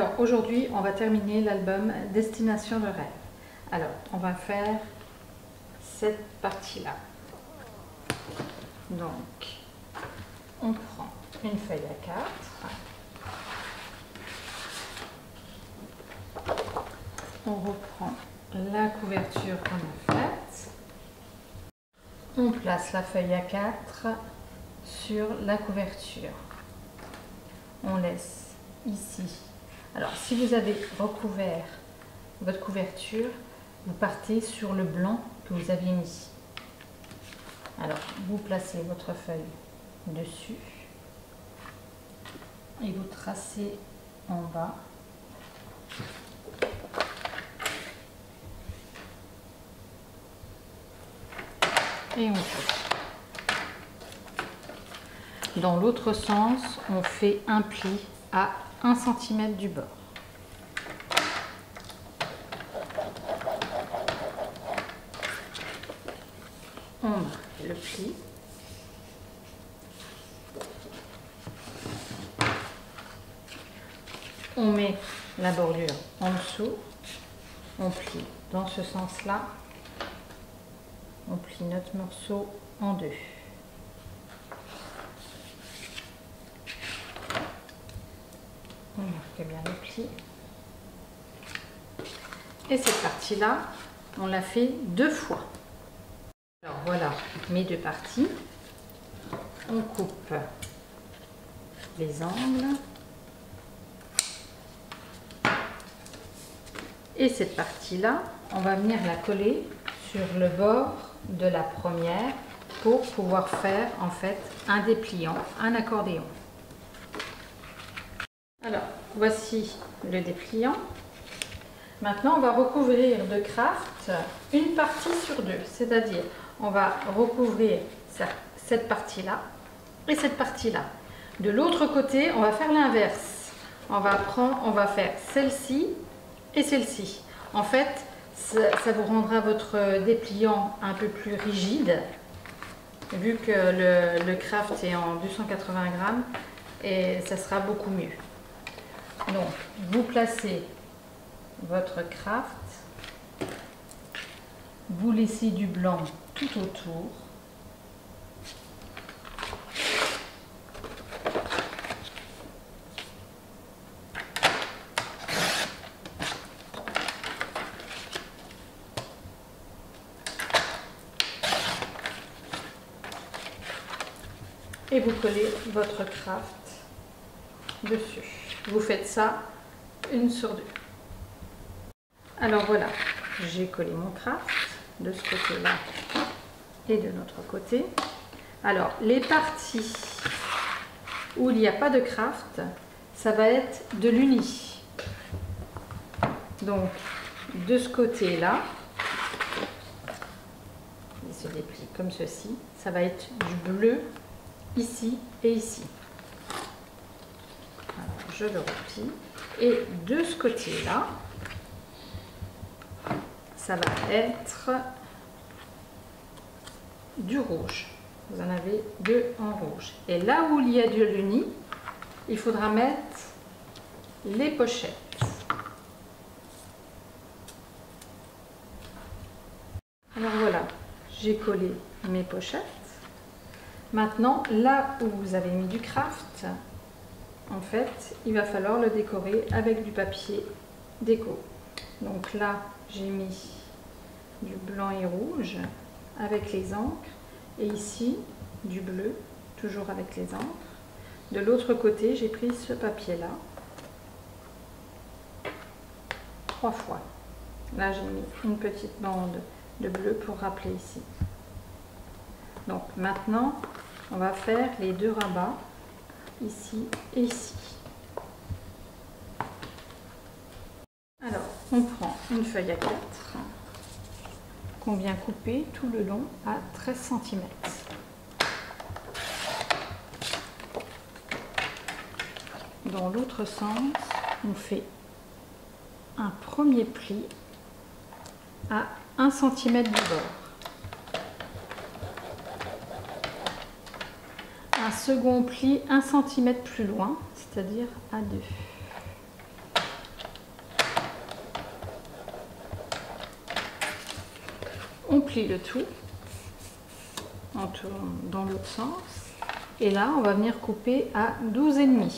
Alors aujourd'hui, on va terminer l'album Destination de rêve. Alors, on va faire cette partie-là. Donc, on prend une feuille A4. On reprend la couverture qu'on a faite. On place la feuille A4 sur la couverture. On laisse ici. Alors, si vous avez recouvert votre couverture, vous partez sur le blanc que vous aviez mis. Alors, vous placez votre feuille dessus et vous tracez en bas. Et on coupe. Dans l'autre sens, on fait un pli à 1 cm du bord. On marque le pli. On met la bordure en dessous. On plie dans ce sens-là. On plie notre morceau en deux. On marque bien le pli. Et cette partie-là, on l'a fait 2 fois. Alors voilà mes 2 parties. On coupe les angles. Et cette partie-là, on va venir la coller sur le bord de la première pour pouvoir faire en fait un dépliant, un accordéon. Alors, voici le dépliant. Maintenant, on va recouvrir de craft une partie sur 2, c'est-à-dire on va recouvrir cette partie-là et cette partie-là. De l'autre côté, on va faire l'inverse. On va faire celle-ci et celle-ci. En fait, ça vous rendra votre dépliant un peu plus rigide, vu que le craft est en 280 grammes, et ça sera beaucoup mieux. Donc, vous placez votre craft, vous laissez du blanc tout autour. Et vous collez votre craft dessus. Vous faites ça 1 sur 2. Alors voilà, j'ai collé mon craft de ce côté-là et de l'autre côté. Alors les parties où il n'y a pas de craft, ça va être de l'uni. Donc de ce côté-là, il se déplie comme ceci, ça va être du bleu ici et ici. Alors, je le replie. Et de ce côté-là, ça va être du rouge. Vous en avez 2 en rouge. Et là où il y a de l'uni, il faudra mettre les pochettes. Alors voilà, j'ai collé mes pochettes. Maintenant, là où vous avez mis du craft, en fait, il va falloir le décorer avec du papier déco. Donc là, j'ai mis du blanc et rouge avec les encres. Et ici, du bleu, toujours avec les encres. De l'autre côté, j'ai pris ce papier-là. 3 fois. Là, j'ai mis une petite bande de bleu pour rappeler ici. Donc maintenant, on va faire les 2 rabats, ici et ici. Alors, on prend une feuille A4 qu'on vient couper tout le long à 13 cm. Dans l'autre sens, on fait un premier pli à 1 cm du bord. Un second pli 1 cm plus loin, c'est-à-dire à 2. on plie le tout, on tourne dans l'autre sens, et là on va venir couper à 12,5.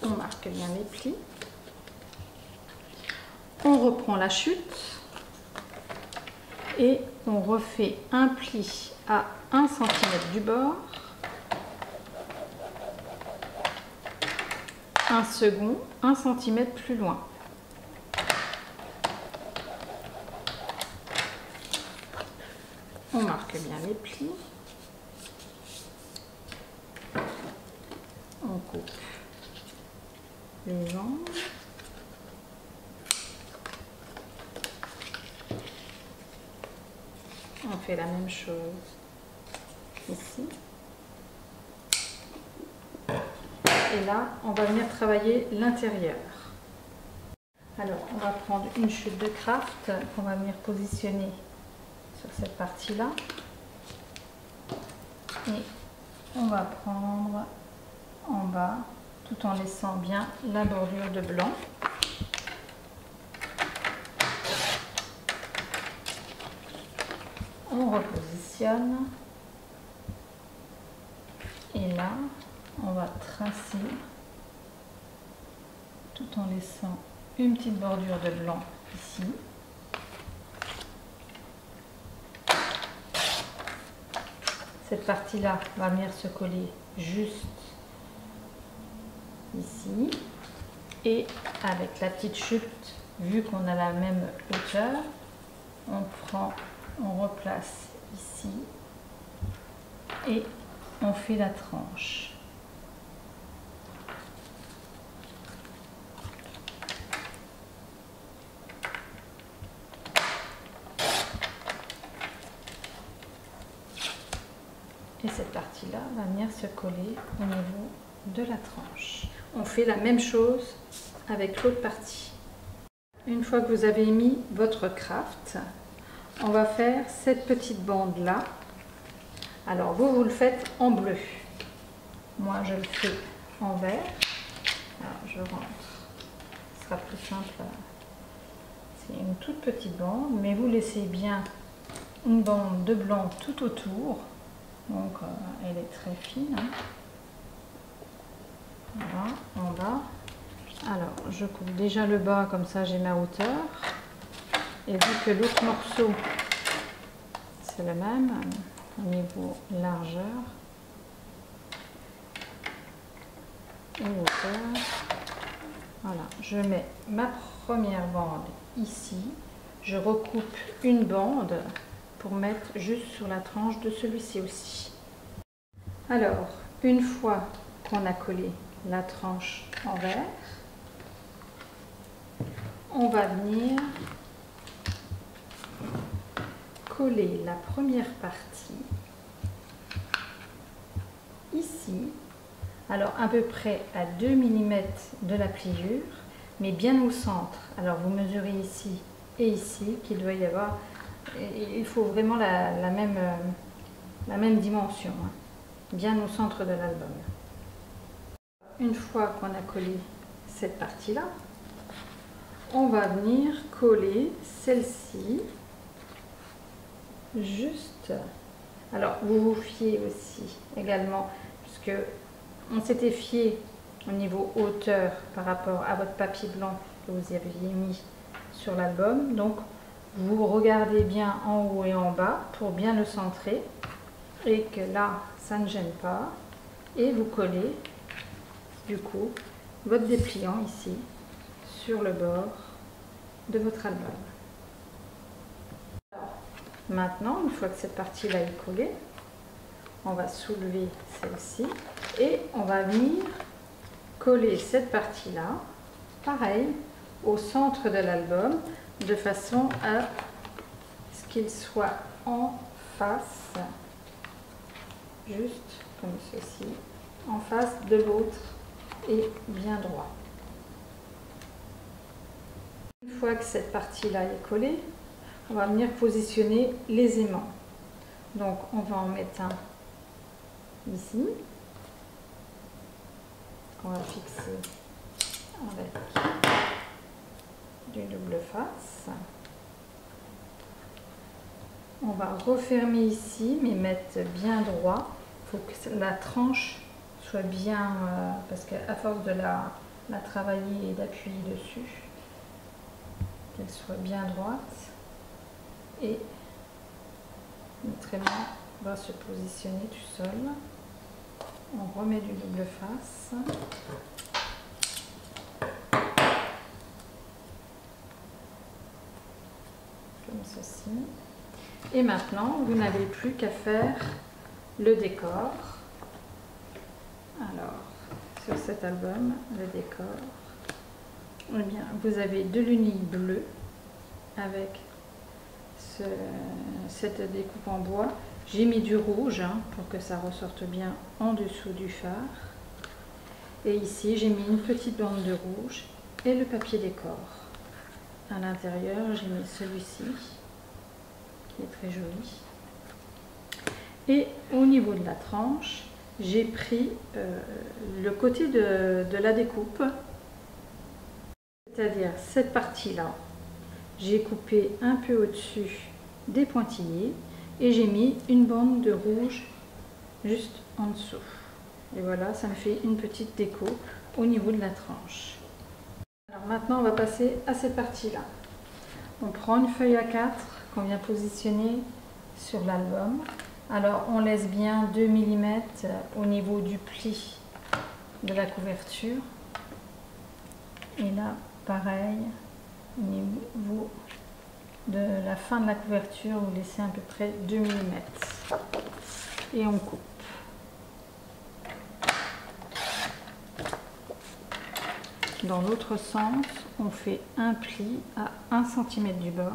On marque bien les plis, on reprend la chute et on refait un pli à 1 cm du bord, un second 1 cm plus loin. On marque bien les plis, on coupe les angles, on fait la même chose ici, et là on va venir travailler l'intérieur. Alors on va prendre une chute de craft qu'on va venir positionner sur cette partie là, et on va prendre en bas tout en laissant bien la bordure de blanc. On repositionne et là on va tracer tout en laissant une petite bordure de blanc ici. Cette partie là va venir se coller juste ici, et avec la petite chute, vu qu'on a la même hauteur, on replace ici et on fait la tranche. Et cette partie-là va venir se coller au niveau de la tranche. On fait la même chose avec l'autre partie. Une fois que vous avez mis votre craft, on va faire cette petite bande là. Alors vous le faites en bleu. Moi je le fais en vert. Alors je rentre. Ce sera plus simple. C'est une toute petite bande, mais vous laissez bien une bande de blanc tout autour. Donc elle est très fine. Voilà, en bas. Alors je coupe déjà le bas, comme ça j'ai ma hauteur. Et vu que l'autre morceau c'est le même au niveau largeur et hauteur, voilà, je mets ma première bande ici, je recoupe une bande pour mettre juste sur la tranche de celui-ci aussi. Alors une fois qu'on a collé la tranche en vert, on va venir coller la première partie ici, alors à peu près à 2 mm de la pliure, mais bien au centre. Alors vous mesurez ici et ici qu'il doit y avoir, il faut vraiment la même dimension, hein, bien au centre de l'album. Une fois qu'on a collé cette partie-là, on va venir coller celle-ci juste. Alors vous vous fiez aussi également, puisque on s'était fié au niveau hauteur par rapport à votre papier blanc que vous aviez mis sur l'album, donc vous regardez bien en haut et en bas pour bien le centrer et que là ça ne gêne pas, et vous collez du coup votre dépliant ici sur le bord de votre album. Alors, maintenant, une fois que cette partie-là est collée, on va soulever celle-ci et on va venir coller cette partie-là, pareil, au centre de l'album, de façon à ce qu'il soit en face, juste comme ceci, en face de l'autre et bien droit. Une fois que cette partie-là est collée, on va venir positionner les aimants. Donc on va en mettre un ici, qu'on va fixer avec du double face. On va refermer ici, mais mettre bien droit. Il faut que la tranche soit bien, parce qu'à force de la travailler et d'appuyer dessus, qu'elle soit bien droite. Et notre aimant va se positionner tout seul. On remet du double face. Comme ceci. Et maintenant, vous n'avez plus qu'à faire le décor. Alors, sur cet album, le décor, eh bien, vous avez de l'unille bleue avec cette découpe en bois. J'ai mis du rouge pour que ça ressorte bien en dessous du phare. Et ici, j'ai mis une petite bande de rouge et le papier décor. À l'intérieur, j'ai mis celui-ci, qui est très joli. Et au niveau de la tranche, j'ai pris le côté de la découpe, c'est-à-dire cette partie-là. J'ai coupé un peu au-dessus des pointillés et j'ai mis une bande de rouge juste en dessous. Et voilà, ça me fait une petite déco au niveau de la tranche. Alors maintenant, on va passer à cette partie-là. On prend une feuille A4 qu'on vient positionner sur l'album. Alors, on laisse bien 2 mm au niveau du pli de la couverture. Et là, pareil, au niveau de la fin de la couverture, vous laissez à peu près 2 mm. Et on coupe. Dans l'autre sens, on fait un pli à 1 cm du bord.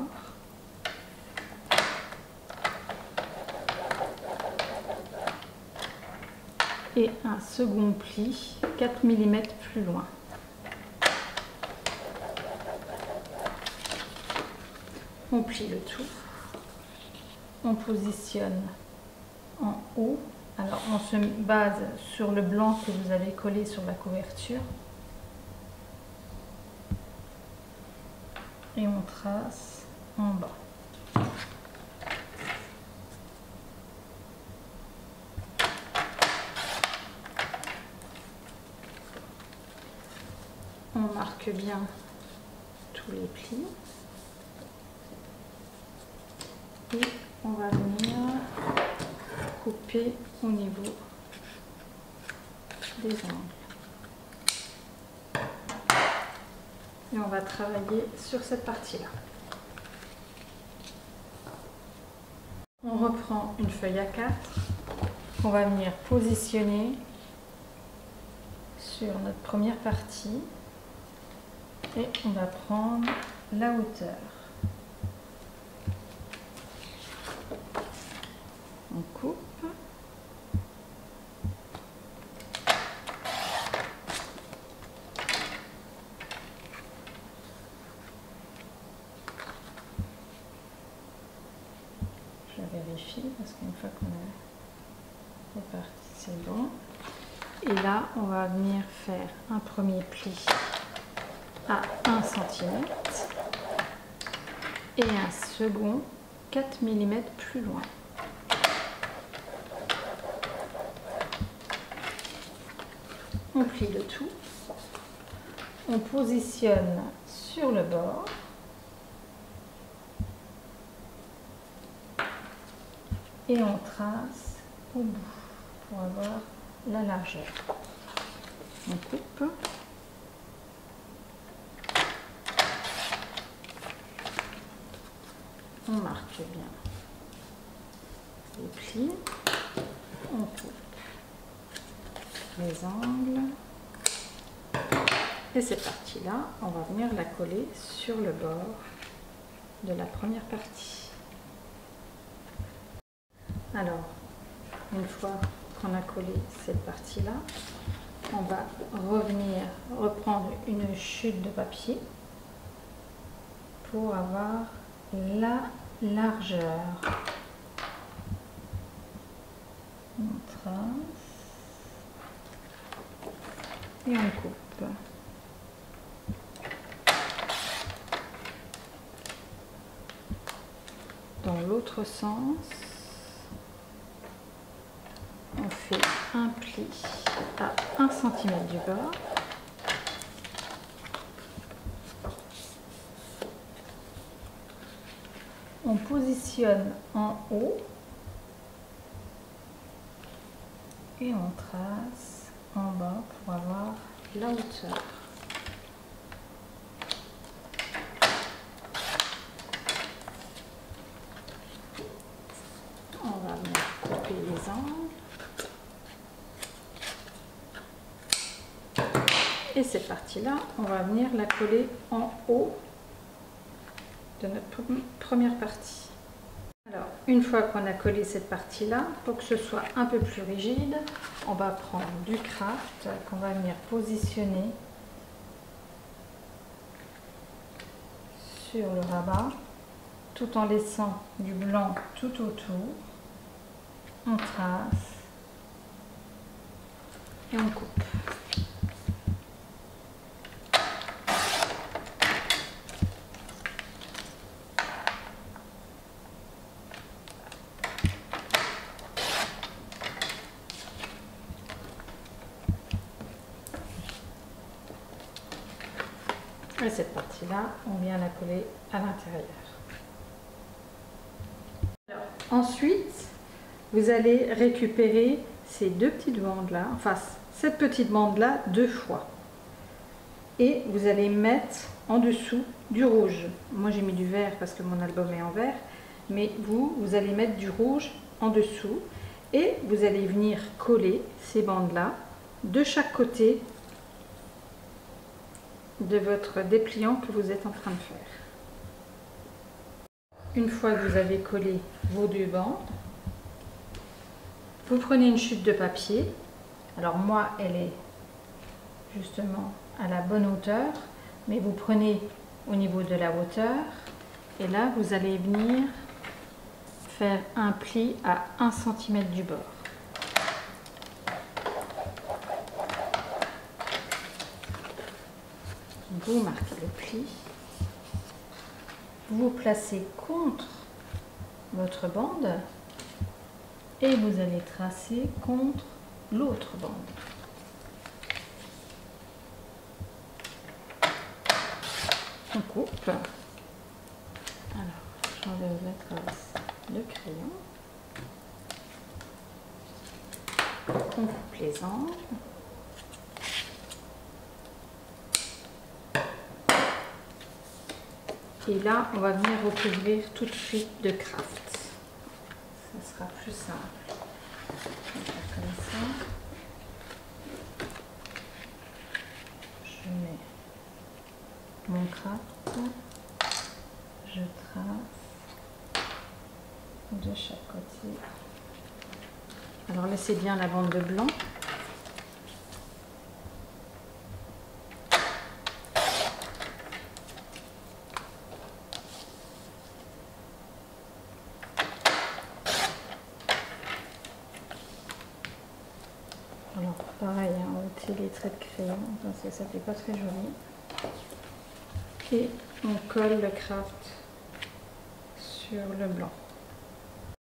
Et un second pli 4 mm plus loin. On plie le tout. On positionne en haut. Alors on se base sur le blanc que vous avez collé sur la couverture. Et on trace en bas. On marque bien tous les plis. Et on va venir couper au niveau des angles. Et on va travailler sur cette partie-là. On reprend une feuille A4 qu'on va venir positionner sur notre première partie et on va prendre la hauteur. On coupe. Je vérifie parce qu'une fois qu'on est parti, c'est bon. Et là, on va venir faire un premier pli à 1 cm et un second 4 mm plus loin. On plie le tout. On positionne sur le bord. Et on trace au bout pour avoir la largeur. On coupe. On marque bien les plis. On coupe les angles. Et cette partie-là, on va venir la coller sur le bord de la première partie. Alors, une fois qu'on a collé cette partie-là, on va revenir reprendre une chute de papier pour avoir la largeur. On trace et on coupe. dans l'autre sens. On fait un pli à 1 cm du bord. On positionne en haut et on trace en bas pour avoir la hauteur. On va venir couper les angles. Et cette partie-là, on va venir la coller en haut de notre première partie. Alors, une fois qu'on a collé cette partie-là, pour que ce soit un peu plus rigide, on va prendre du craft qu'on va venir positionner sur le rabat, tout en laissant du blanc tout autour. On trace et on coupe. Et cette partie-là, on vient la coller à l'intérieur. Ensuite, vous allez récupérer ces deux petites bandes-là, enfin cette petite bande-là 2 fois. Et vous allez mettre en dessous du rouge. Moi j'ai mis du vert parce que mon album est en vert, mais vous allez mettre du rouge en dessous. Et vous allez venir coller ces bandes-là de chaque côté de votre dépliant que vous êtes en train de faire. Une fois que vous avez collé vos 2 bandes, vous prenez une chute de papier. Alors moi, elle est justement à la bonne hauteur, mais vous prenez au niveau de la hauteur et là, vous allez venir faire un pli à 1 cm du bord. Vous marquez le pli, vous placez contre votre bande et vous allez tracer contre l'autre bande. On coupe. Alors, j'enlève la trace de crayon. On coupe les angles. Et là, on va venir recouvrir tout de suite de craft. Ça sera plus simple. On va faire comme ça. Je mets mon craft. Je trace de chaque côté. Alors laissez bien la bande de blanc. Alors pareil, hein, on ôter les traits de crayon parce que ça fait pas très joli. Et on colle le craft sur le blanc.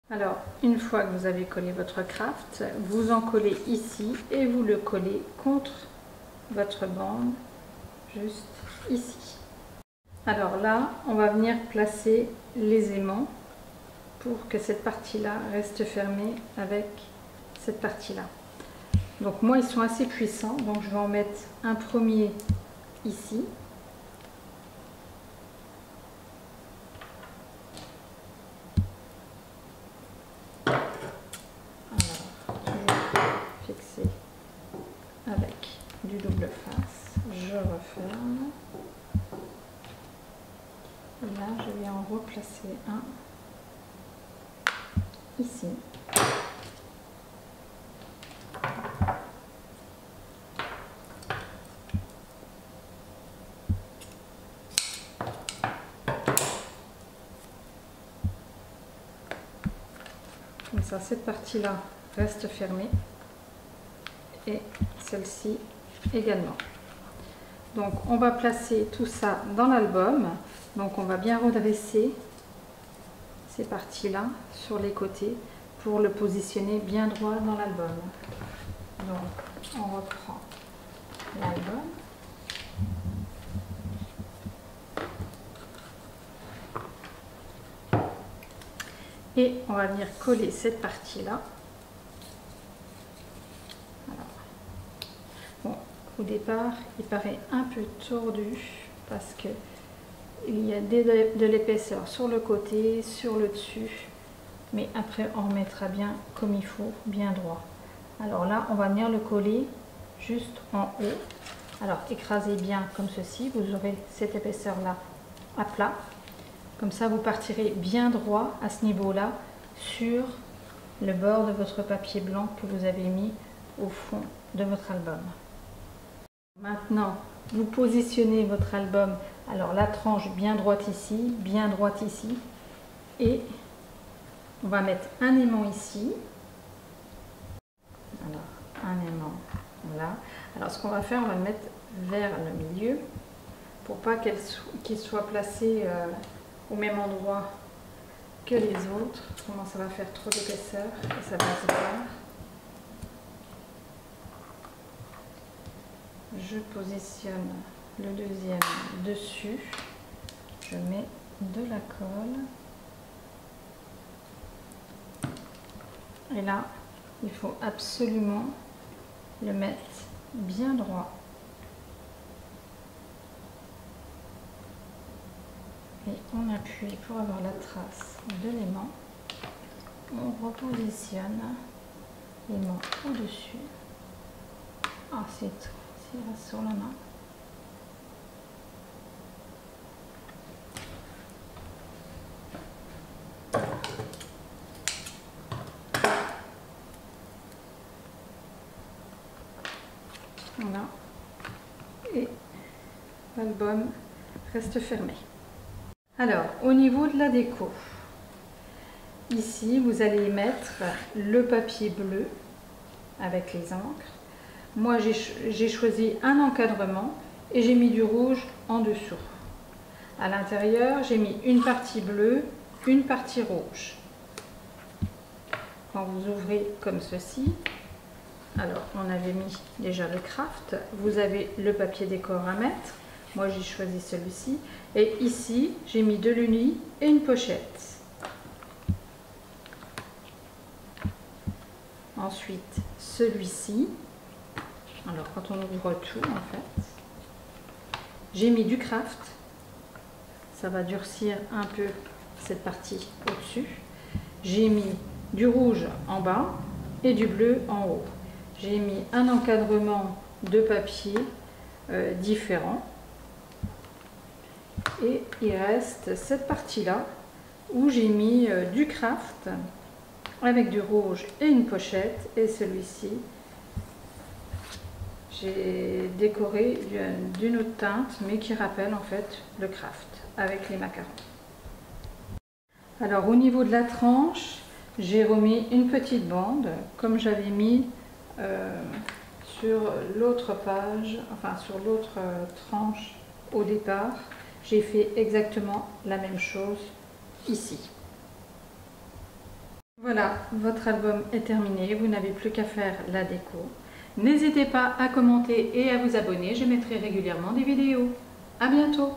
Alors une fois que vous avez collé votre craft, vous en collez ici et vous le collez contre votre bande juste ici. Alors là, on va venir placer les aimants pour que cette partie-là reste fermée avec cette partie-là. Donc moi, ils sont assez puissants, donc je vais en mettre un premier ici. Alors, toujours fixé avec du double face. Je referme. Et là, je vais en replacer un ici. Comme ça, cette partie-là reste fermée et celle-ci également. Donc, on va placer tout ça dans l'album. Donc, on va bien redresser ces parties-là sur les côtés pour le positionner bien droit dans l'album. Donc, on reprend l'album. Et on va venir coller cette partie-là. Bon, au départ, il paraît un peu tordu parce que il y a de l'épaisseur sur le côté, sur le dessus. Mais après, on remettra bien comme il faut, bien droit. Alors là, on va venir le coller juste en haut. Alors, écrasez bien comme ceci. Vous aurez cette épaisseur-là à plat. Comme ça, vous partirez bien droit à ce niveau-là sur le bord de votre papier blanc que vous avez mis au fond de votre album. Maintenant, vous positionnez votre album. Alors, la tranche bien droite ici, et on va mettre un aimant ici. Alors, un aimant là. Alors, ce qu'on va faire, on va le mettre vers le milieu pour pas qu'il soit placé au même endroit que les autres. Autrement, ça va faire trop d'épaisseur et ça va se voir. Je positionne le deuxième dessus. Je mets de la colle. Et là, il faut absolument le mettre bien droit. Et on appuie pour avoir la trace de l'aimant. On repositionne l'aimant au-dessus. Ensuite, s'il reste sur la main. Voilà. Et l'album reste fermé. Alors, au niveau de la déco, ici, vous allez mettre le papier bleu avec les encres. Moi, j'ai choisi un encadrement et j'ai mis du rouge en dessous. À l'intérieur, j'ai mis une partie bleue, une partie rouge. Quand vous ouvrez comme ceci, alors on avait mis déjà le craft, vous avez le papier décor à mettre. Moi, j'ai choisi celui-ci. Et ici, j'ai mis de l'uni et une pochette. Ensuite, celui-ci. Alors, quand on ouvre tout, en fait, j'ai mis du craft. Ça va durcir un peu cette partie au-dessus. J'ai mis du rouge en bas et du bleu en haut. J'ai mis un encadrement de papier différent. Et il reste cette partie-là où j'ai mis du craft avec du rouge et une pochette. Et celui-ci, j'ai décoré d'une autre teinte, mais qui rappelle en fait le craft avec les macarons. Alors au niveau de la tranche, j'ai remis une petite bande comme j'avais mis sur l'autre page, enfin sur l'autre tranche au départ. J'ai fait exactement la même chose ici. Voilà, votre album est terminé, vous n'avez plus qu'à faire la déco. N'hésitez pas à commenter et à vous abonner, je mettrai régulièrement des vidéos. À bientôt!